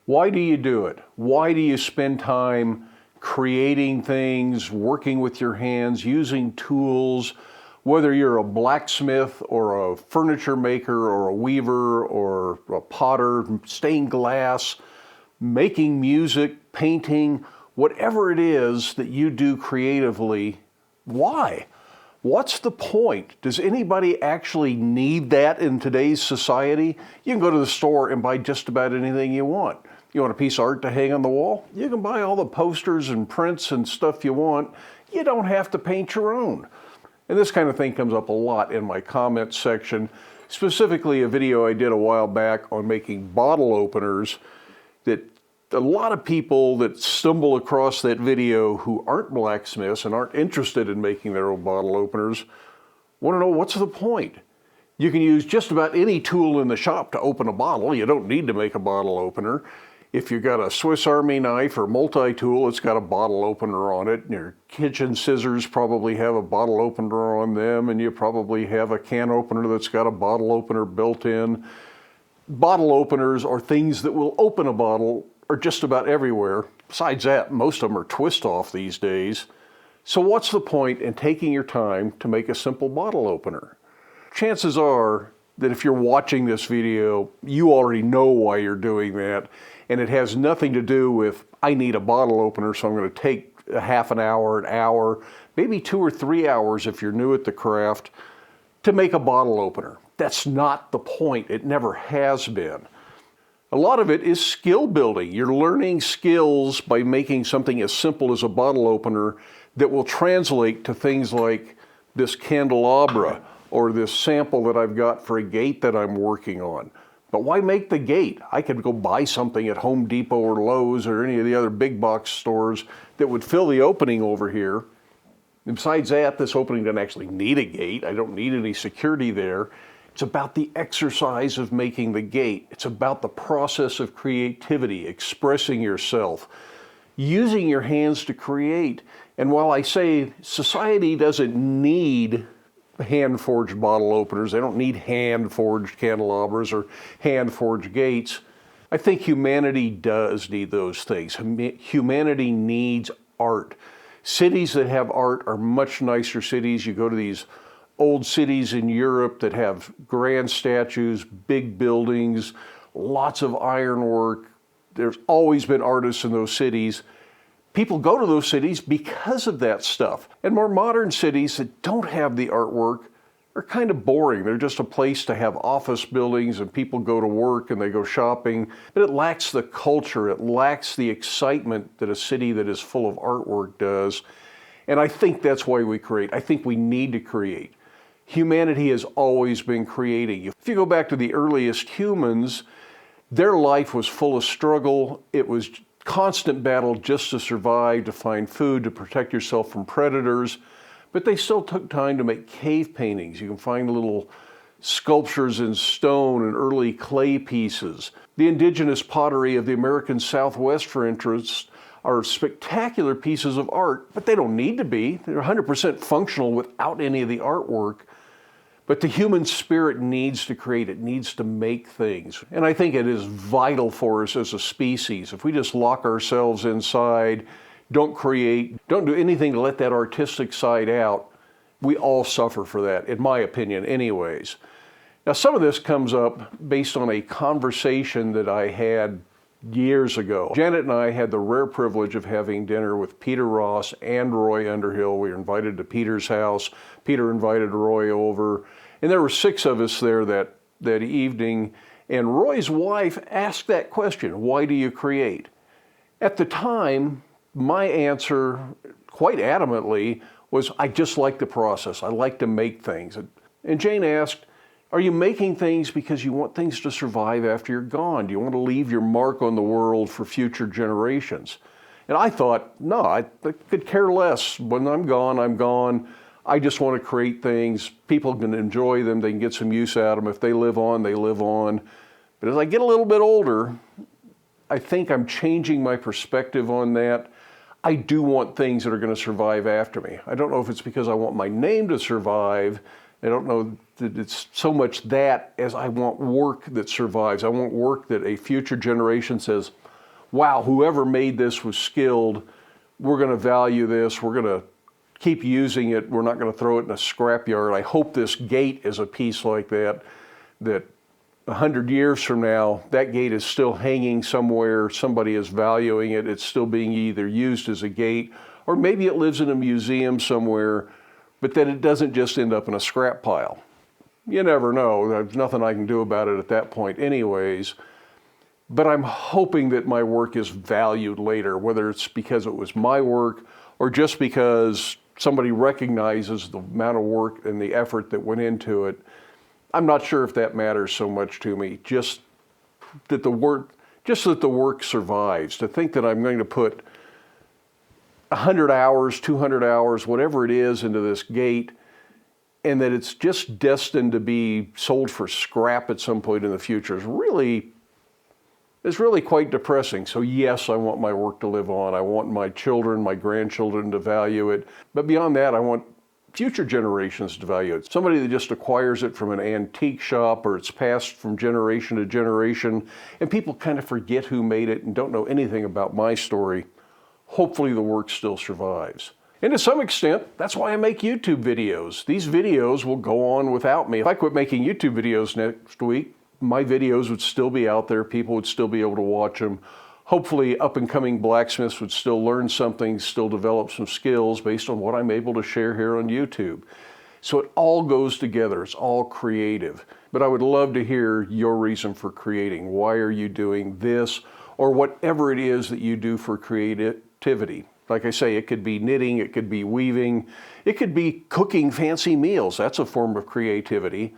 Why do you do it? Why do you spend time creating things, working with your hands, using tools, whether you're a blacksmith or a furniture maker or a weaver or a potter, stained glass, making music, painting, whatever it is that you do creatively, why? What's the point? Does anybody actually need that in today's society? You can go to the store and buy just about anything you want. You want a piece of art to hang on the wall? You can buy all the posters and prints and stuff you want. You don't have to paint your own. And this kind of thing comes up a lot in my comments section, specifically a video I did a while back on making bottle openers that a lot of people that stumble across that video who aren't blacksmiths and aren't interested in making their own bottle openers want to know, what's the point? You can use just about any tool in the shop to open a bottle. You don't need to make a bottle opener. If you've got a Swiss Army knife or multi-tool, it's got a bottle opener on it. Your kitchen scissors probably have a bottle opener on them, and you probably have a can opener that's got a bottle opener built in. Bottle openers are things that will open a bottle are just about everywhere. Besides that, most of them are twist-off these days. So what's the point in taking your time to make a simple bottle opener? Chances are that if you're watching this video, you already know why you're doing that, and it has nothing to do with, I need a bottle opener, so I'm going to take a half an hour, maybe 2 or 3 hours if you're new at the craft, to make a bottle opener. That's not the point. It never has been. A lot of it is skill building. You're learning skills by making something as simple as a bottle opener that will translate to things like this candelabra or this sample that I've got for a gate that I'm working on. But why make the gate? I could go buy something at Home Depot or Lowe's or any of the other big box stores that would fill the opening over here. And besides that, this opening doesn't actually need a gate. I don't need any security there. It's about the exercise of making the gate. It's about the process of creativity, expressing yourself, using your hands to create. And while I say society doesn't need hand-forged bottle openers, they don't need hand-forged candelabras or hand-forged gates, I think humanity does need those things. Humanity needs art. Cities that have art are much nicer cities. You go to these old cities in Europe that have grand statues, big buildings, lots of ironwork. There's always been artists in those cities. People go to those cities because of that stuff. And more modern cities that don't have the artwork are kind of boring. They're just a place to have office buildings and people go to work and they go shopping. But it lacks the culture, it lacks the excitement that a city that is full of artwork does. And I think that's why we create. I think we need to create. Humanity has always been creating. If you go back to the earliest humans, their life was full of struggle. It was constant battle just to survive, to find food, to protect yourself from predators. But they still took time to make cave paintings. You can find little sculptures in stone and early clay pieces. The indigenous pottery of the American Southwest, for instance, are spectacular pieces of art, but they don't need to be. They're 100% functional without any of the artwork. But the human spirit needs to create, it needs to make things. And I think it is vital for us as a species. If we just lock ourselves inside, don't create, don't do anything to let that artistic side out, we all suffer for that, in my opinion anyways. Now some of this comes up based on a conversation that I had years ago. Janet and I had the rare privilege of having dinner with Peter Ross and Roy Underhill. We were invited to Peter's house. Peter invited Roy over, and there were 6 of us there that evening, and Roy's wife asked that question, why do you create? At the time, my answer, quite adamantly, was I just like the process. I like to make things. And Jane asked, are you making things because you want things to survive after you're gone? Do you want to leave your mark on the world for future generations? And I thought, no, I could care less. When I'm gone, I'm gone. I just want to create things. People can enjoy them. They can get some use out of them. If they live on, they live on. But as I get a little bit older, I think I'm changing my perspective on that. I do want things that are going to survive after me. I don't know if it's because I want my name to survive. I don't know that it's so much that as I want work that survives. I want work that a future generation says, wow, whoever made this was skilled. We're going to value this. We're going to keep using it. We're not going to throw it in a scrapyard. I hope this gate is a piece like that, that 100 years from now, that gate is still hanging somewhere. Somebody is valuing it. It's still being either used as a gate, or maybe it lives in a museum somewhere, but that it doesn't just end up in a scrap pile. You never know. There's nothing I can do about it at that point anyways. But I'm hoping that my work is valued later, whether it's because it was my work or just because somebody recognizes the amount of work and the effort that went into it. I'm not sure if that matters so much to me, just that the work survives. To think that I'm going to put 100 hours, 200 hours, whatever it is, into this gate, and that it's just destined to be sold for scrap at some point in the future is really quite depressing. So yes, I want my work to live on. I want my children, my grandchildren to value it. But beyond that, I want future generations to value it. Somebody that just acquires it from an antique shop, or it's passed from generation to generation, and people kind of forget who made it and don't know anything about my story. Hopefully the work still survives. And to some extent, that's why I make YouTube videos. These videos will go on without me. If I quit making YouTube videos next week, my videos would still be out there. People would still be able to watch them. Hopefully up-and-coming blacksmiths would still learn something, still develop some skills based on what I'm able to share here on YouTube. So it all goes together. It's all creative. But I would love to hear your reason for creating. Why are you doing this? Or whatever it is that you do for creativity. Like I say, it could be knitting, it could be weaving, it could be cooking fancy meals. That's a form of creativity.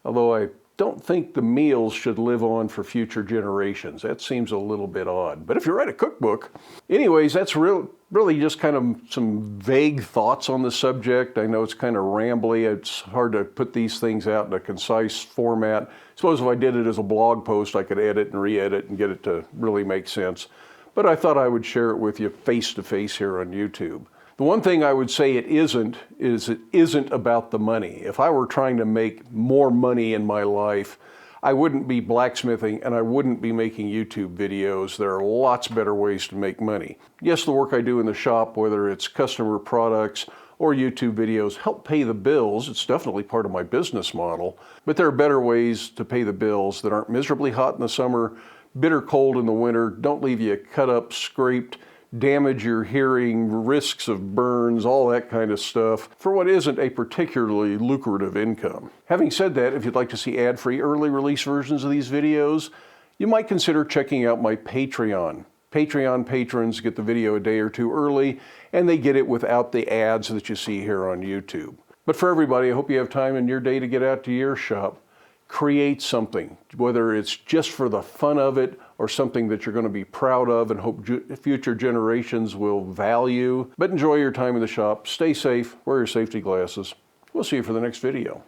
Although I don't think the meals should live on for future generations. That seems a little bit odd. But if you write a cookbook, anyways, that's really just kind of some vague thoughts on the subject. I know it's kind of rambly. It's hard to put these things out in a concise format. I suppose if I did it as a blog post, I could edit and re-edit and get it to really make sense. But I thought I would share it with you face to face here on YouTube. The one thing I would say it isn't about the money. If I were trying to make more money in my life, I wouldn't be blacksmithing and I wouldn't be making YouTube videos. There are lots better ways to make money. Yes, the work I do in the shop, whether it's customer products or YouTube videos, help pay the bills. It's definitely part of my business model. But there are better ways to pay the bills that aren't miserably hot in the summer, bitter cold in the winter, don't leave you cut up, scraped, damage your hearing, risks of burns, all that kind of stuff, for what isn't a particularly lucrative income. Having said that, if you'd like to see ad-free early release versions of these videos, you might consider checking out my Patreon. Patreon patrons get the video a day or two early, and they get it without the ads that you see here on YouTube. But for everybody, I hope you have time in your day to get out to your shop. Create something, whether it's just for the fun of it or something that you're going to be proud of and hope future generations will value. But enjoy your time in the shop. Stay safe. Wear your safety glasses. We'll see you for the next video.